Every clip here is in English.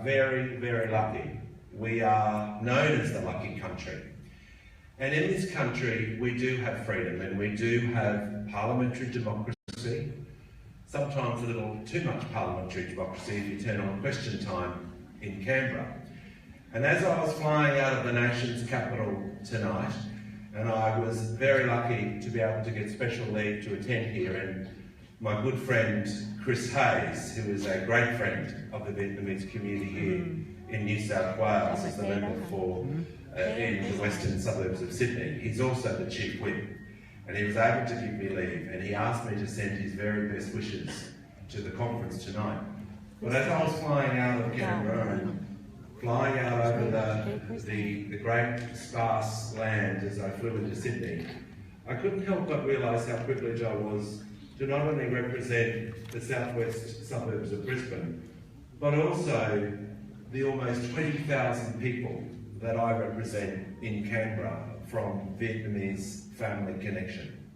very, very lucky. We are known as the lucky country. And in this country, we do have freedom and we do have parliamentary democracy, sometimes a little too much parliamentary democracy if you turn on question time in Canberra. And as I was flying out of the nation's capital tonight, and I was very lucky to be able to get special leave to attend here, and my good friend Chris Hayes, who is a great friend of the Vietnamese community here in New South Wales, as the member for in the western suburbs of Sydney. He's also the Chief Whip, and he was able to give me leave, and he asked me to send his very best wishes to the conference tonight. But as I was flying out of Canberra and flying out over the great sparse land as I flew into Sydney, I couldn't help but realise how privileged I was to not only represent the southwest suburbs of Brisbane, but also the almost 20,000 people that I represent in Canberra from Vietnamese family connection.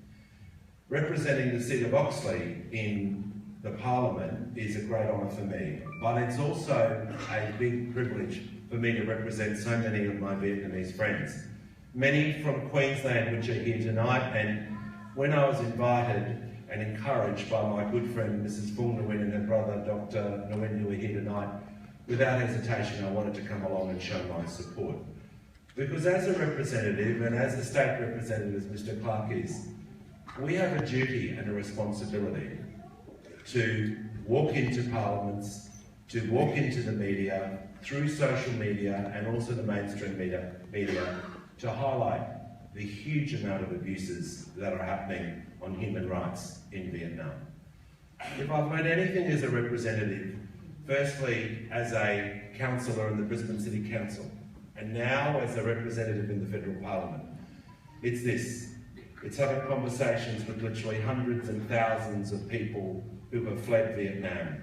Representing the seat of Oxley in the Parliament is a great honour for me, but it's also a big privilege for me to represent so many of my Vietnamese friends. Many from Queensland which are here tonight, and when I was invited and encouraged by my good friend Mrs. Phung Nguyen and her brother Dr. Nguyen, who are here tonight, without hesitation I wanted to come along and show my support. Because as a representative, and as a state representative as Mr. Clark is, we have a duty and a responsibility to walk into parliaments, to walk into the media, through social media and also the mainstream media, to highlight the huge amount of abuses that are happening on human rights in Vietnam. If I've learned anything as a representative, firstly as a councillor in the Brisbane City Council, and now as a representative in the Federal Parliament, it's this. It's having conversations with literally hundreds and thousands of people who have fled Vietnam,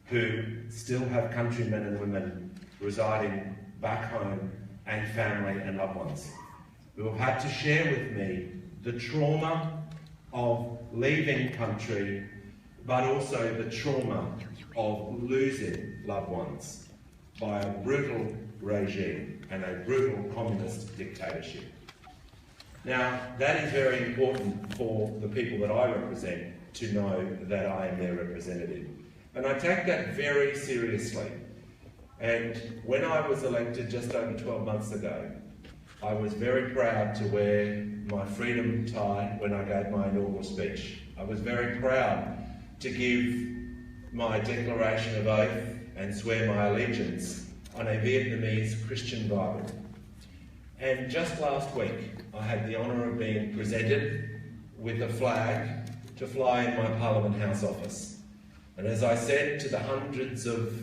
who still have countrymen and women residing back home, and family and loved ones, who have had to share with me the trauma of leaving country, but also the trauma of losing loved ones by a brutal regime and a brutal communist dictatorship. Now, that is very important for the people that I represent to know that I am their representative. And I take that very seriously. And when I was elected just over 12 months ago, I was very proud to wear my freedom tie when I gave my inaugural speech. I was very proud to give my declaration of oath and swear my allegiance on a Vietnamese Christian Bible. And just last week, I had the honour of being presented with a flag to fly in my Parliament House office. And as I said to the hundreds of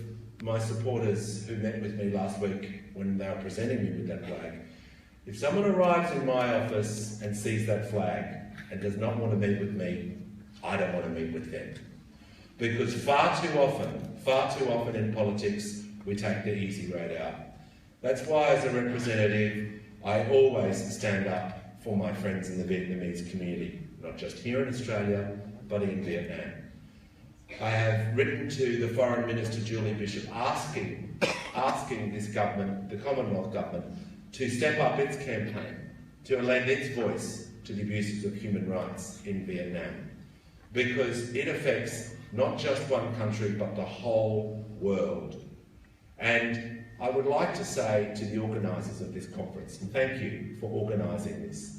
my supporters who met with me last week when they were presenting me with that flag, if someone arrives in my office and sees that flag and does not want to meet with me, I don't want to meet with them. Because far too often in politics, we take the easy road out. That's why as a representative, I always stand up for my friends in the Vietnamese community, not just here in Australia, but in Vietnam. I have written to the Foreign Minister, Julie Bishop, asking this government, the Commonwealth government, to step up its campaign, to lend its voice to the abuses of human rights in Vietnam. Because it affects not just one country, but the whole world. And I would like to say to the organisers of this conference, and thank you for organising this,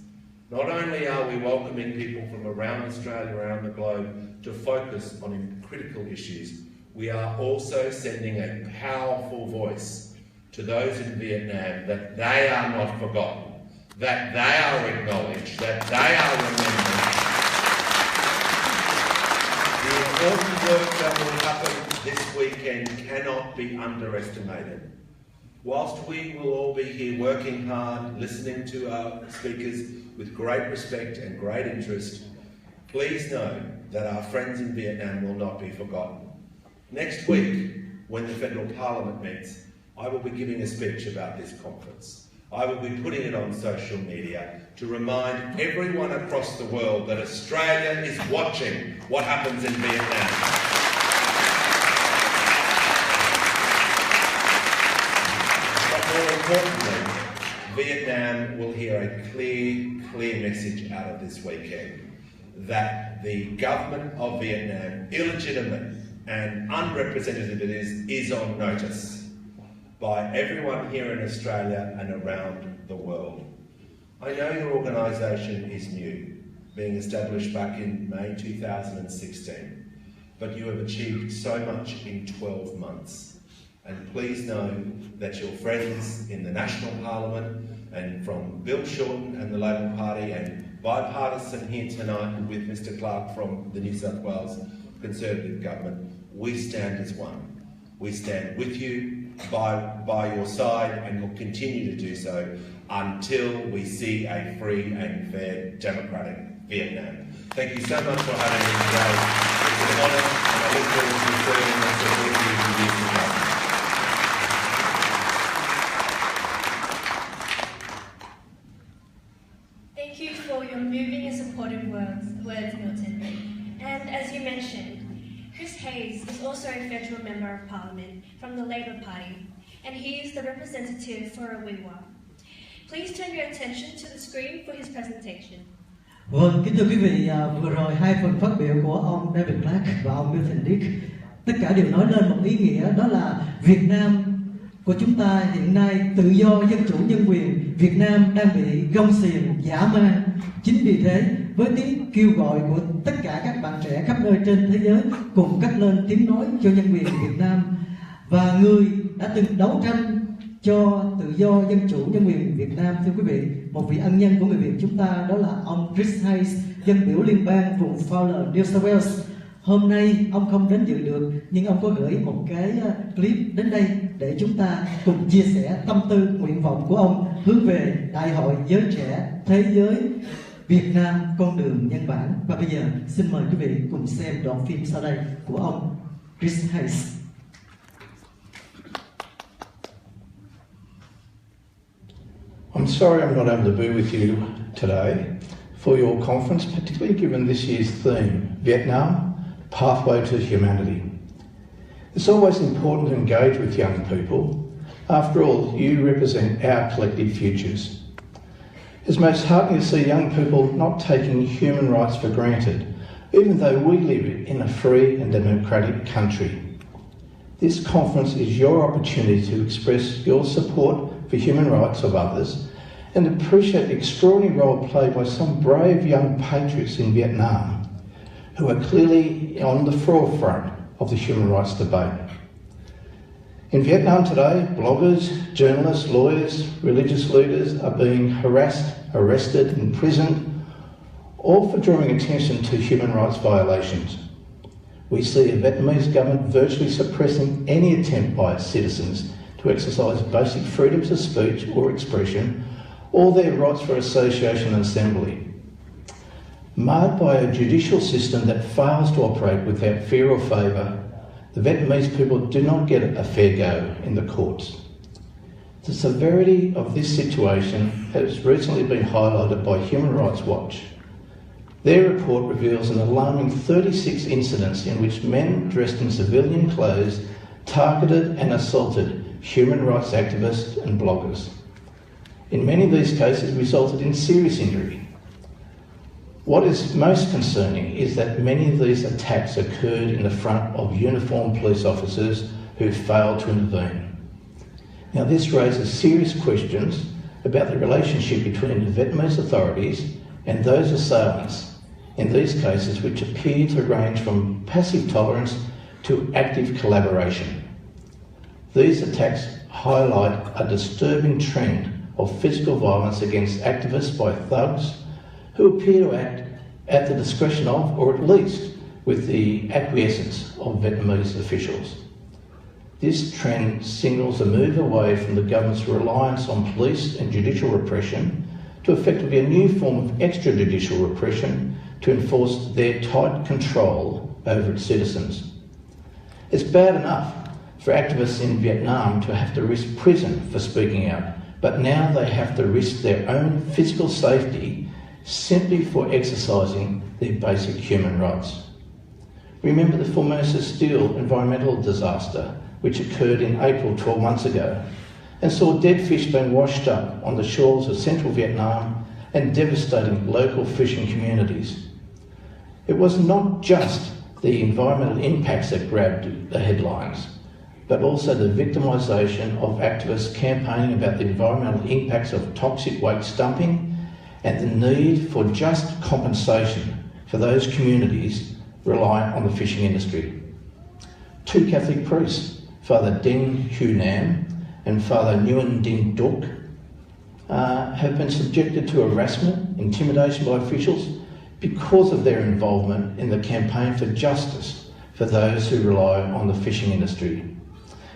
not only are we welcoming people from around Australia, around the globe, to focus on critical issues, we are also sending a powerful voice to those in Vietnam that they are not forgotten, that they are acknowledged, that they are remembered. The important work that will happen this weekend cannot be underestimated. Whilst we will all be here working hard, listening to our speakers with great respect and great interest, please know that our friends in Vietnam will not be forgotten. Next week, when the Federal Parliament meets, I will be giving a speech about this conference. I will be putting it on social media to remind everyone across the world that Australia is watching what happens in Vietnam. importantly, Vietnam will hear a clear message out of this weekend that the government of Vietnam, illegitimate and unrepresentative it is on notice by everyone here in Australia and around the world. I know your organisation is new, being established back in May 2016, but you have achieved so much in 12 months. And please know that your friends in the National Parliament and from Bill Shorten and the Labor Party and bipartisan here tonight with Mr Clark from the New South Wales Conservative Government, we stand as one. We stand with you, by your side, and will continue to do so until we see a free and fair democratic Vietnam. Thank you so much for having me today. It's an honour, and I look forward to serving and supporting you for years to come. Thank you for your moving and supportive words, Milton. And as you mentioned, Chris Hayes is also a federal member of Parliament from the Labor Party, and he is the representative for Awiwa. Please turn your attention to the screen for his presentation. Vâng, kính thưa quý vị, vừa rồi hai phần phát biểu của ông David Clark và ông Milton Dick, tất cả đều nói lên một ý nghĩa, đó là Việt Nam của chúng ta hiện nay tự do, dân chủ, nhân quyền. Việt Nam đang bị gông xiềng, dã man. Chính vì thế, với tiếng kêu gọi của tất cả các bạn trẻ khắp nơi trên thế giới cùng cất lên tiếng nói cho nhân quyền Việt Nam, và người đã từng đấu tranh cho tự do, dân chủ, nhân quyền Việt Nam, thưa quý vị, một vị ân nhân của người Việt chúng ta, đó là ông Chris Hayes, dân biểu liên bang vùng Fowler, New South Wales. Hôm nay ông không đến dự được, nhưng ông có gửi một cái clip đến đây để chúng ta cùng chia sẻ tâm tư, nguyện vọng của ông hướng về Đại hội Giới Trẻ Thế Giới Việt Nam Con Đường Nhân Bản. Và bây giờ xin mời quý vị cùng xem đoạn phim sau đây của ông Chris Hayes. I'm sorry I'm not able to be with you today for your conference, particularly given this year's theme, Vietnam, Pathway to Humanity. It's always important to engage with young people. After all, you represent our collective futures. It's most heartening to see young people not taking human rights for granted, even though we live in a free and democratic country. This conference is your opportunity to express your support for human rights of others and appreciate the extraordinary role played by some brave young patriots in Vietnam who are clearly on the forefront of the human rights debate. In Vietnam today, bloggers, journalists, lawyers, religious leaders are being harassed, arrested, imprisoned, all for drawing attention to human rights violations. We see the Vietnamese government virtually suppressing any attempt by its citizens to exercise basic freedoms of speech or expression, or their rights for association and assembly. Marred by a judicial system that fails to operate without fear or favour, the Vietnamese people do not get a fair go in the courts. The severity of this situation has recently been highlighted by Human Rights Watch. Their report reveals an alarming 36 incidents in which men dressed in civilian clothes targeted and assaulted human rights activists and bloggers. In many of these cases resulted in serious injury. What is most concerning is that many of these attacks occurred in the front of uniformed police officers who failed to intervene. Now this raises serious questions about the relationship between the Vietnamese authorities and those assailants in these cases, which appear to range from passive tolerance to active collaboration. These attacks highlight a disturbing trend of physical violence against activists by thugs who appear to act at the discretion of, or at least with the acquiescence of, Vietnamese officials. This trend signals a move away from the government's reliance on police and judicial repression to effectively a new form of extrajudicial repression to enforce their tight control over its citizens. It's bad enough for activists in Vietnam to have to risk prison for speaking out, but now they have to risk their own physical safety simply for exercising their basic human rights. Remember the Formosa Steel environmental disaster, which occurred in April 12 months ago, and saw dead fish being washed up on the shores of central Vietnam and devastating local fishing communities. It was not just the environmental impacts that grabbed the headlines, but also the victimisation of activists campaigning about the environmental impacts of toxic waste dumping and the need for just compensation for those communities reliant on the fishing industry. Two Catholic priests, Father Deng Hu Nam and Father Nguyen Dinh Duc, have been subjected to harassment, intimidation by officials because of their involvement in the campaign for justice for those who rely on the fishing industry.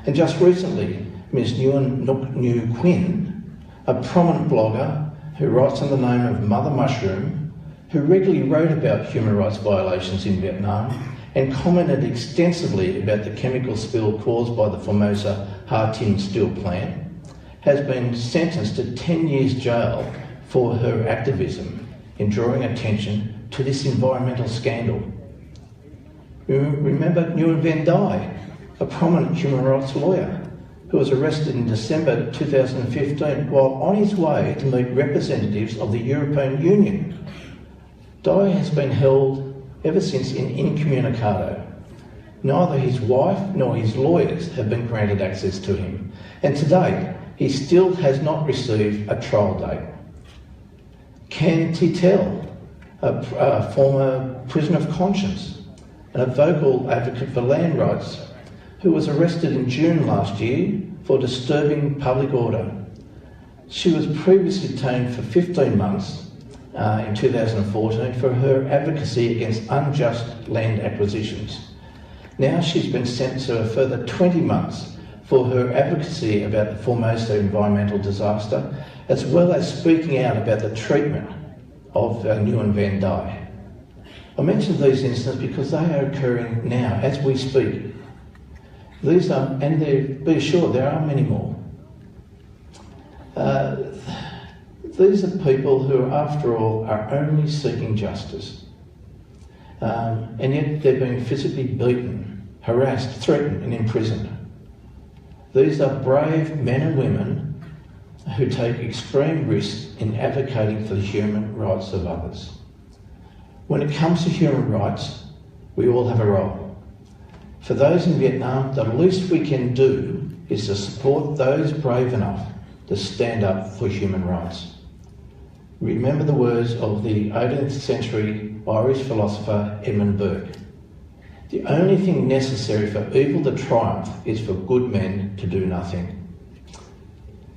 And just recently, Ms. Nguyen Ngoc Nhu Quinn, a prominent blogger who writes in the name of Mother Mushroom, who regularly wrote about human rights violations in Vietnam and commented extensively about the chemical spill caused by the Formosa Ha Tin steel plant, has been sentenced to 10 years jail for her activism in drawing attention to this environmental scandal. Remember Nguyen Van Dai, a prominent human rights lawyer who was arrested in December 2015 while on his way to meet representatives of the European Union. Dai has been held ever since in incommunicado. Neither his wife nor his lawyers have been granted access to him, and to date he still has not received a trial date. Can Titel, a former prisoner of conscience and a vocal advocate for land rights, who was arrested in June last year for disturbing public order. She was previously detained for 15 months in 2014 for her advocacy against unjust land acquisitions. Now she's been sentenced to a further 20 months for her advocacy about the Formosa environmental disaster, as well as speaking out about the treatment of Nguyen Van Dai. I mention these incidents because they are occurring now as we speak. These are, and be assured there are many more. These are people who, after all, are only seeking justice. And yet they're being physically beaten, harassed, threatened and imprisoned. These are brave men and women who take extreme risks in advocating for the human rights of others. When it comes to human rights, we all have a role. For those in Vietnam, the least we can do is to support those brave enough to stand up for human rights. Remember the words of the 18th century Irish philosopher Edmund Burke. The only thing necessary for evil to triumph is for good men to do nothing.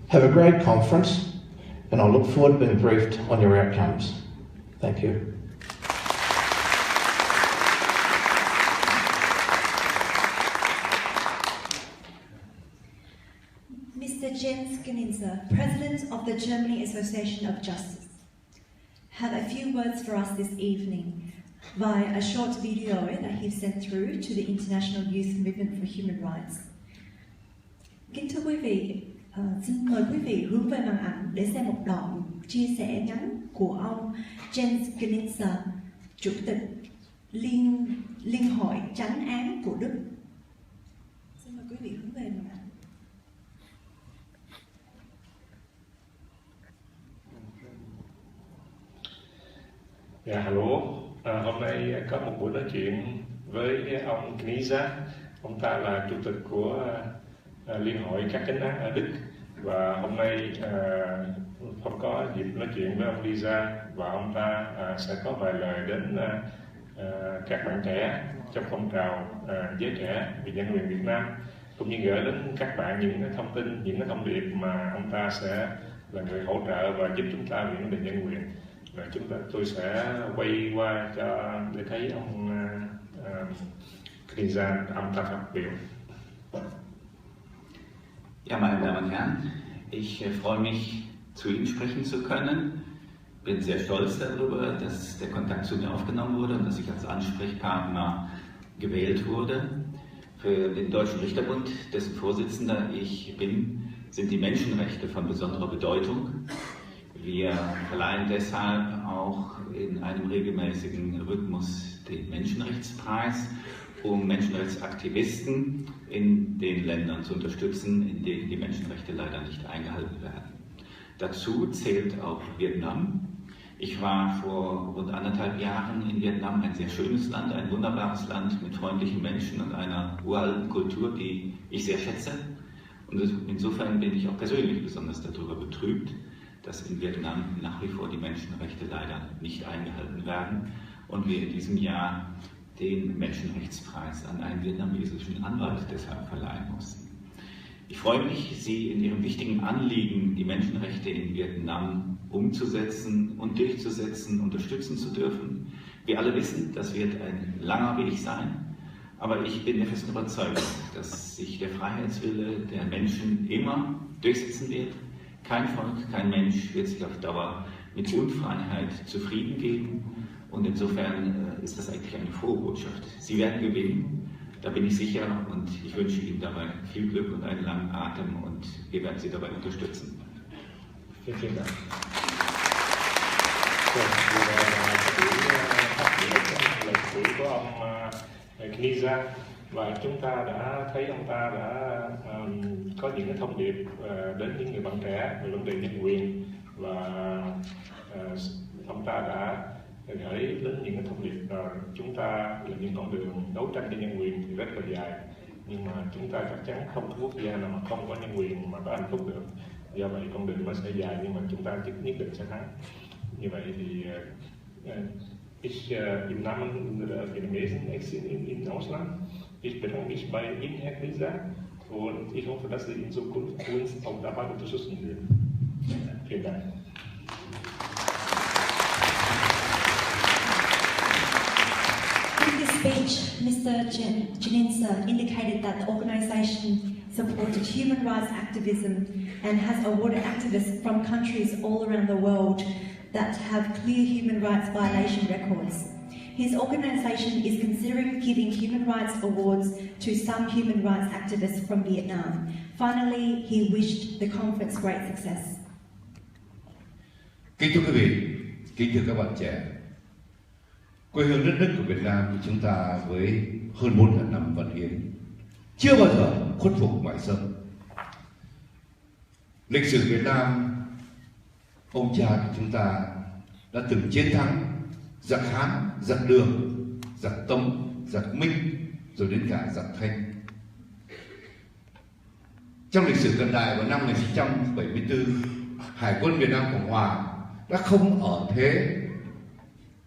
Have a great conference, and I look forward to being briefed on your outcomes. Thank you. Mr. Jens Genitzer, President of the Germany Association of Justice, have a few words for us this evening via a short video that he sent through to the International Youth Movement for Human Rights. Kính thưa quý vị, xin mời quý vị hướng về màn ảnh để xem một đoạn chia sẻ ngắn của ông Jens Genitzer, Chủ tịch Liên hội Chánh án của Đức. Xin mời quý vị hướng về màn ảnh. Dạ, hello. Hôm nay có một buổi nói chuyện với ông Genitzer. Ông ta là chủ tịch của Liên hội các chánh án ở Đức, và hôm nay không có dịp nói chuyện với ông Genitzer, và ông ta sẽ có vài lời đến các bạn trẻ trong phong trào giới trẻ vì nhân quyền Việt Nam, cũng như gửi đến các bạn những cái thông tin, những cái thông điệp mà ông ta sẽ là người hỗ trợ và giúp chúng ta về vấn đề nhân quyền. Và tôi sẽ quay qua để thấy ông Genitzer, ông ta phát biểu. Ja, meine Damen und Herren, ich freue mich, zu Ihnen sprechen zu können. Bin sehr stolz darüber, dass der Kontakt zu mir aufgenommen wurde und dass ich als Ansprechpartner gewählt wurde. Für den Deutschen Richterbund, dessen Vorsitzender ich bin, sind die Menschenrechte von besonderer Bedeutung. Wir verleihen deshalb auch in einem regelmäßigen Rhythmus den Menschenrechtspreis um Menschenrechtsaktivisten in den Ländern zu unterstützen, in denen die Menschenrechte leider nicht eingehalten werden. Dazu zählt auch Vietnam. Ich war vor rund 1,5 Jahren in Vietnam, ein sehr schönes Land, ein wunderbares Land mit freundlichen Menschen und einer uralten Kultur, die ich sehr schätze. Und insofern bin ich auch persönlich besonders darüber betrübt, dass in Vietnam nach wie vor die Menschenrechte leider nicht eingehalten werden und wir in diesem Jahr den Menschenrechtspreis an einen vietnamesischen Anwalt deshalb verleihen mussten. Ich freue mich, Sie in Ihrem wichtigen Anliegen, die Menschenrechte in Vietnam umzusetzen und durchzusetzen, unterstützen zu dürfen. Wir alle wissen, das wird ein langer Weg sein, aber ich bin der festen Überzeugung, dass sich der Freiheitswille der Menschen immer durchsetzen wird. Kein Volk, kein Mensch wird sich auf Dauer mit Unfreiheit zufrieden geben und insofern ist das eigentlich eine frohe Botschaft. Sie werden gewinnen, da bin ich sicher und ich wünsche Ihnen dabei viel Glück und einen langen Atem und wir werden Sie dabei unterstützen. Vielen Dank. Lời cuối của ông Knisa và chúng ta đã thấy ông ta đã có những cái thông điệp đến những người bạn trẻ về vấn đề nhân quyền và ông ta đã gửi đến những cái thông điệp chúng ta là những con đường đấu tranh cho nhân quyền thì rất là dài, nhưng mà chúng ta chắc chắn không có quốc gia nào mà không có nhân quyền mà có hạnh phúc được. Do vậy con đường nó sẽ dài nhưng mà chúng ta nhất định sẽ thắng. Như vậy thì im Namen der Vietnamesen in Ausland, ich bedanke mich bei Ihnen, Herr Knisa, und ich hoffe, dass Sie in Zukunft uns auch dabei unterstützen werden. Vielen Dank. In his speech, Mr. Janinsa indicated that the organisation supported human rights activism and has awarded activists from countries all around the world that have clear human rights violation records. His organisation is considering giving human rights awards to some human rights activists from Vietnam. Finally, he wished the conference great success. Kính thưa quý vị, kính thưa các bạn trẻ, quê hương đất nước của Việt Nam của chúng ta với hơn 4.000 năm văn hiến chưa bao giờ khuất phục ngoại xâm. Lịch sử Việt Nam, ông cha của chúng ta đã từng chiến thắng giặc Hán, giặc Đường, giặc Tống, giặc Minh, rồi đến cả giặc Thanh. Trong lịch sử cận đại vào năm 1974, Hải quân Việt Nam Cộng Hòa đã không ở thế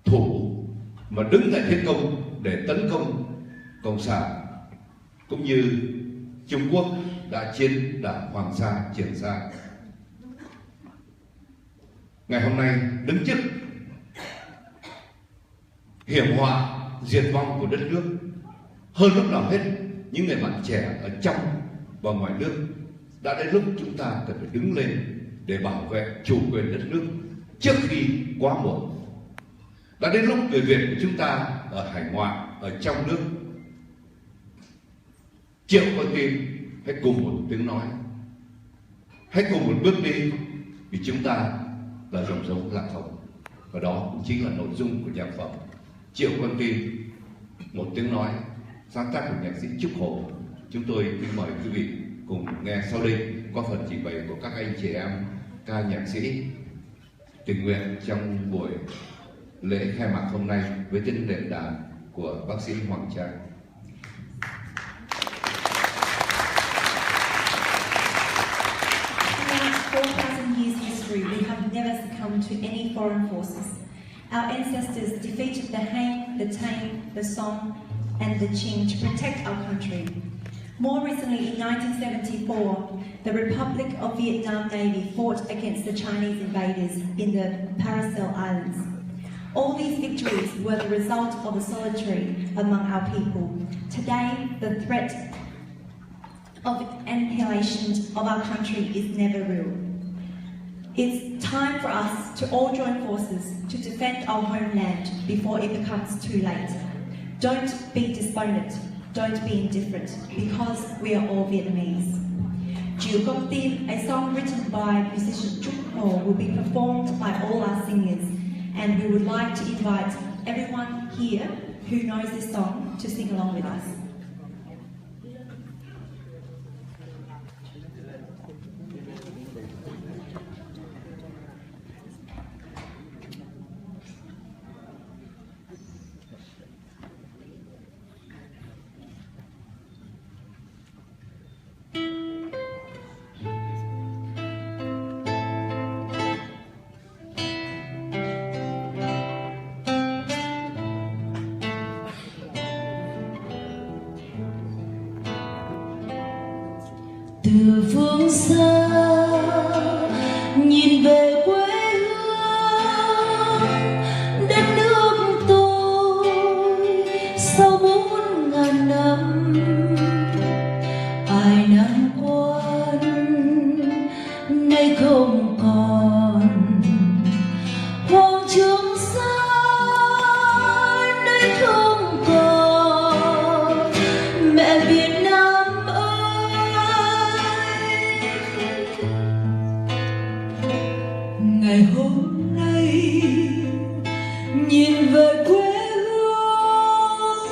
thủ mà đứng tại thế công để tấn công Cộng sản, cũng như Trung Quốc đã trên đảo Hoàng Sa, Trường Sa. Ngày hôm nay đứng trước hiểm họa diệt vong của đất nước, hơn lúc nào hết những người bạn trẻ ở trong và ngoài nước đã đến lúc chúng ta cần phải đứng lên để bảo vệ chủ quyền đất nước trước khi quá muộn. Đã đến lúc người Việt của chúng ta ở hải ngoại, ở trong nước triệu con tim hãy cùng một tiếng nói, hãy cùng một bước đi, vì chúng ta là dòng giống lạc hồng. Và đó cũng chính là nội dung của nhạc phẩm Triệu Con Tim, một tiếng nói, sáng tác của nhạc sĩ Trúc Hồ. Chúng tôi kính mời quý vị cùng nghe sau đây qua phần trình bày của các anh chị em ca nhạc sĩ tình nguyện trong buổi lễ khai mạc hôm nay với tên đệm đàn của bác sĩ Hoàng Trang. We have never succumbed to any foreign forces. Our ancestors defeated the Hang, the Tang, the Song, and the Qing to protect our country. More recently, in 1974, the Republic of Vietnam Navy fought against the Chinese invaders in the Paracel Islands. All these victories were the result of the solidarity among our people. Today, the threat of annihilation of our country is never real. It's time for us to all join forces to defend our homeland before it becomes too late. Don't be despondent, don't be indifferent, because we are all Vietnamese. Triệu Con Tim, a song written by musician Trúc Hồ, will be performed by all our singers, and we would like to invite everyone here who knows this song to sing along with us. Từ phương xa nhìn về quê hương, đất nước tôi sau 4.000 năm, ai nan quan nay không còn, hoàng trường xa nay không còn, mẹ Việt Nam ngày hôm nay nhìn về quê hương,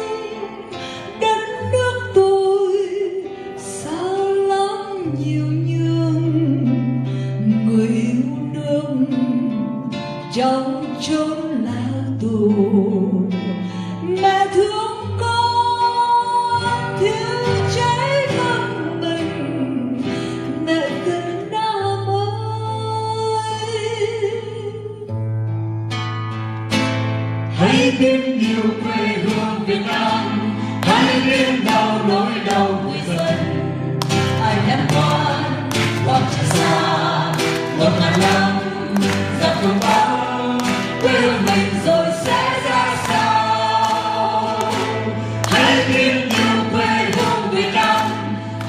đất nước tôi sao lắm nhiều nhường, người yêu nước trong chốn lao tù, mẹ thương con thiếu cháy thân mình, mẹ Việt Nam hãy biết yêu quê hương Việt Nam, hãy biết đau nỗi đau người dân. Ai năm quan hoặc trường xa 1.000 năm giặc phương Bắc, quê hương mình rồi sẽ ra sao? Hãy biết yêu quê hương Việt Nam,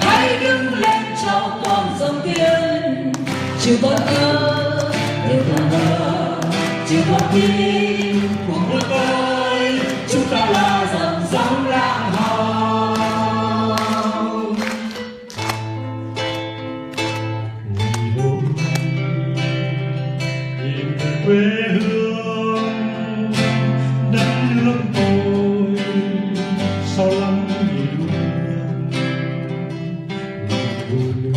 hãy đứng lên cho con dòng tiên, chưa còn ơ đừng còn ngờ, chưa còn tin của một tôi, chúng ta là dòng sông Lam Hồng. Ngày hôm nay nhìn về quê hương, đất nước tôi sau lắm nhiều năm, người yêu nước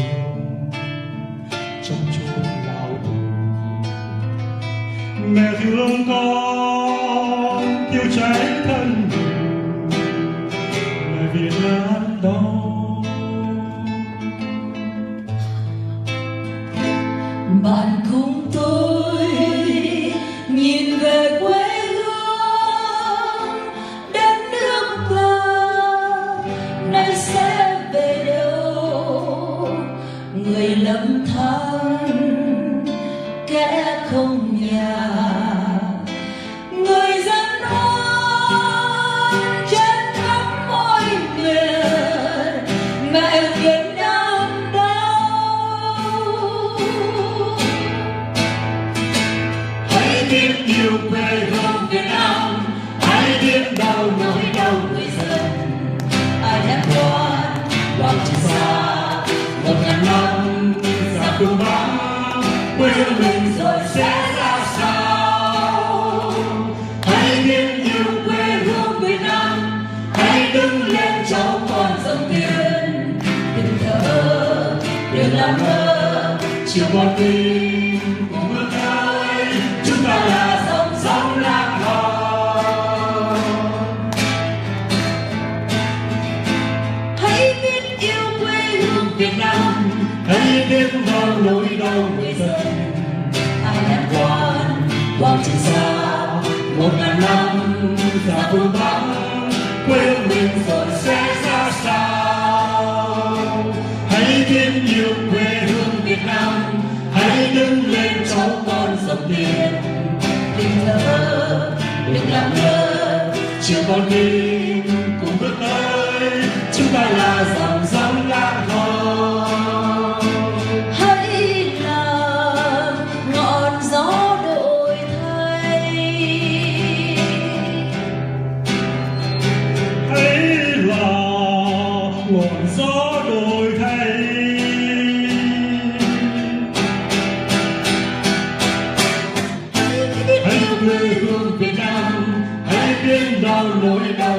trong chốn lao tù, mẹ thương con tiêu cháy thân mình, mẹ Việt Nam đau. Bạn cùng tôi nhìn về quê hương, đất nước ta nay sẽ về đâu, người lầm than kẻ không nhà, người dân oan trên khắp mọi miền, mẹ Việt Nam đau. Hãy biết yêu quê hương Việt Nam, hãy biết đau nỗi đau người dân. Ai đã quan hoặc trường xa 1.000 năm giặc phương Bắc, quê hương mình rồi sẽ ra sao? Hãy biết yêu quê hương Việt Nam, hãy đứng lên cho con dòng tiên, đừng thở đừng làm ngơ, chưa còn tin cùng bước tới, chúng ta là dòng sông Lam Hồng. Hãy biết yêu quê hương Việt Nam, hãy biết đau nỗi đau người dân. Ai đã quan hoặc trường xa 1.000 năm giặc phương Bắc, quê hương mình rồi sẽ ra sao? Hãy biết yêu quê hương Việt Nam, hãy đứng lên cho con dòng tiền, đừng thở đừng làm ngơ, chưa còn tin cùng bước tới, chúng ta là dòng sông Lam Hồng. Hãy là ngọn gió đổi thay, hãy là ngọn gió đổi thay, hãy quê hương Việt Nam, hãy biết đau nỗi đau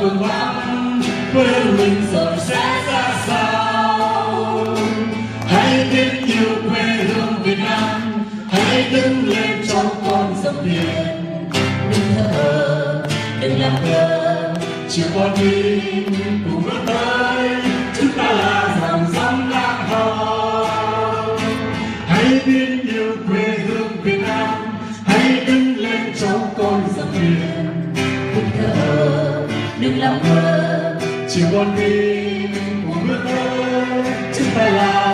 phương vắng, quê hương mình rồi sẽ ra sao. Hãy biết yêu quê hương Việt Nam, hãy đứng lên cho con dòng biển. Đừng thở, đừng làm ngơ, chiều con đi cùng bước tới, chúng ta là dòng sông Lam Hồng. Hãy biết yêu quê hương Việt Nam, hãy đứng lên cho con dòng biển. Đừng thở, đừng làm ngơ, chiều con đi cùng bước tới, chúng ta là